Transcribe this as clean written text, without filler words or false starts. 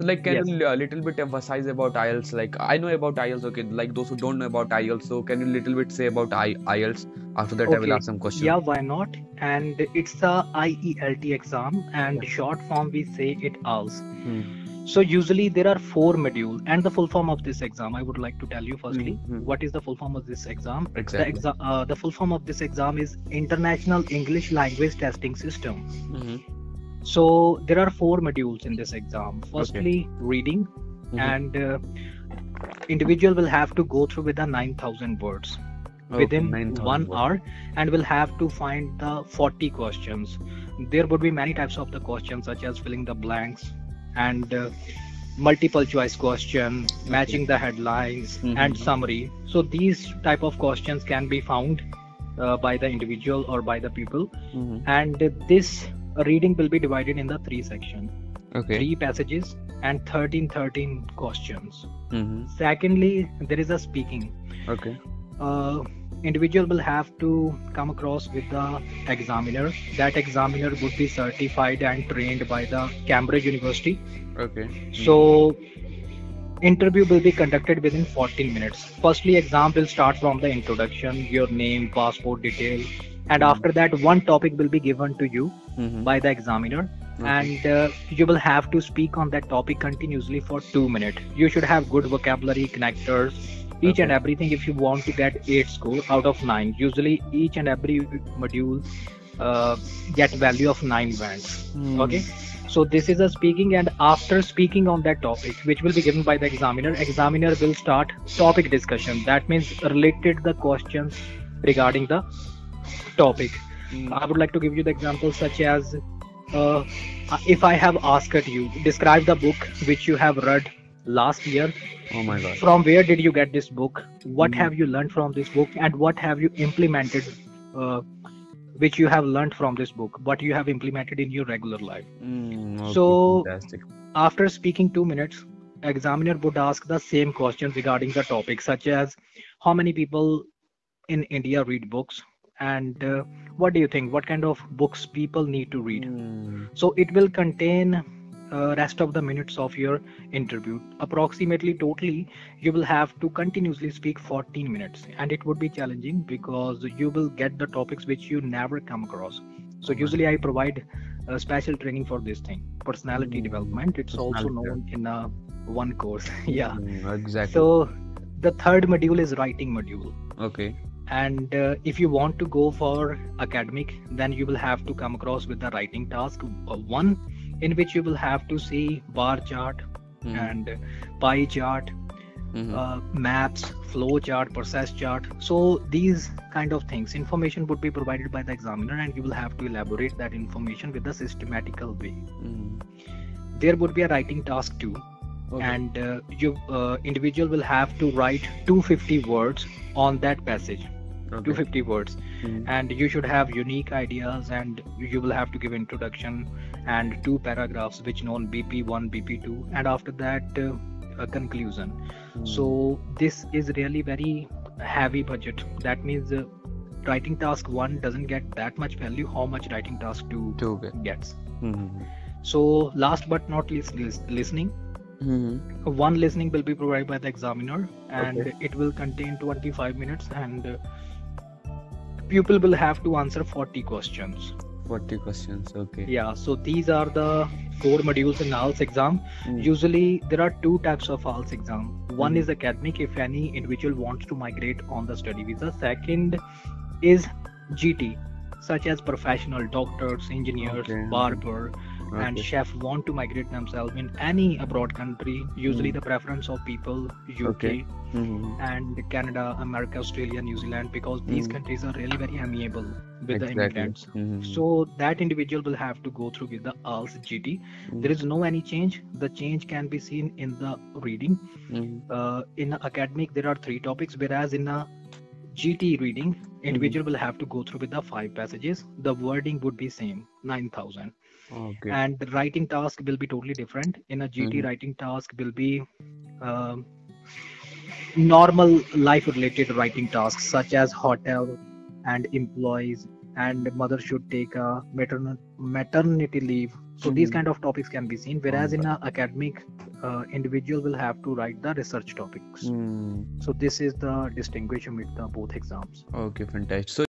Like, can Yes. you a little bit emphasize about IELTS? Like, I know about IELTS, okay. Like those who don't know about IELTS, so can you little bit say about IELTS? After that, I will Okay. ask some Yeah, question. why not? And it's the IELT exam, and Okay. short form we say it ALS. Hmm. So usually there are four modules, and the full form of this exam, I would like to tell you firstly, Hmm. what is the full form of this exam? Exactly. The full form of this exam is International English Language Testing System. Hmm. So there are four modules in this exam. Okay. Firstly, reading, Hmm. and individual will have to go through with the 9,000 words Okay. within 9,000 1 word. hour, and will have to find the 40 questions. There would be many types of the questions such as filling the blanks, and multiple choice question, Okay. matching the headlines, and Hmm. summary. So these type of questions can be found by the individual or by the people. Hmm. And this reading will be divided in the three sections, Okay. three passages, and 13 questions. Hmm. Secondly, there is a speaking. Okay. uh, Individual will have to come across with the examiner. That examiner would be certified and trained by the Cambridge University. Okay. Hmm. So interview will be conducted within 14 minutes. Firstly, exam will start from the introduction, your name, passport detail, and Hmm. after that, one topic will be given to you Hmm. by the examiner, Okay. and you will have to speak on that topic continuously for 2 minutes. You should have good vocabulary, connectors, each and Okay. everything if you want to get 8 score out of 9. Usually, each and every module uh, get value of 9 bands. Hmm. Okay, so this is a speaking, and after speaking on that topic, which will be given by the examiner will start topic discussion. That means related the questions regarding the topic. Hmm. I would like to give you the example such as uh, if I have asked you, describe the book which you have read last year. Oh my God. From where did you get this book? What Hmm. have you learned from this book? And what have you implemented, uh, which you have learned from this book? What you have implemented in your regular life? Hmm. Okay. So Fantastic. after speaking 2 minutes, examiner would ask the same questions regarding the topic, such as how many people in India read books, and what do you think? What kind of books people need to read? Hmm. So it will contain rest of the minutes of your interview. Approximately, totally, you will have to continuously speak 14 minutes, and it would be challenging because you will get the topics which you never come across. So Oh my usually I God. provide special training for this thing, personality Hmm. development. It's also Personality. known in one course. Yeah. Hmm. Exactly. So the third module is writing module, Okay. and if you want to go for academic, then you will have to come across with the writing task one, in which you will have to see bar chart Hmm. and pie chart, Hmm. maps, flow chart, process chart. So these kind of things, information would be provided by the examiner, and you will have to elaborate that information with a systematical way. Hmm. There would be a writing task too, Okay. and you individual will have to write 250 words on that passage. Okay. 250 words, Hmm. and you should have unique ideas, and you will have to give introduction and two paragraphs which known BP1, BP2, and after that a conclusion. So Hmm. this is really very heavy budget. That means writing task 1 doesn't get that much value how much writing task 2 Too good. gets. Hmm. So last but not least, listening. Hmm. One listening will be provided by the examiner, Okay. and it will contain 25 minutes, and pupil will have to answer 40 questions. 40 questions. Okay. Yeah, so these are the four modules in ALS exam. Hmm. Usually there are two types of ALS exam. One Hmm. is academic, if any individual wants to migrate on the study visa. Second is GT, such as professional doctors, engineers, Okay. barber, and Okay. chef want to migrate themselves in any abroad country. Usually Hmm. the preference of people Okay. UK Hmm. and Canada, America, Australia, New Zealand, because these Hmm. countries are really very amiable with the Exactly. immigrants. Hmm. So that individual will have to go through with the ALS GT. Hmm. There is no any change. The change can be seen in the reading. Hmm. In academic, there are three topics, whereas in a GT reading, Hmm. individual will have to go through with the five passages. The wording would be same, 9,000, Okay. and the writing task will be totally different. In a GT, Hmm. writing task will be um normal life related writing tasks such as hotel and employees, and mother should take a maternity leave. So these Mhm. kind of topics can be seen, whereas in Alright. a academic, individual will have to write the research topics. Hmm. So this is the distinction with the both exams. Okay, fantastic. So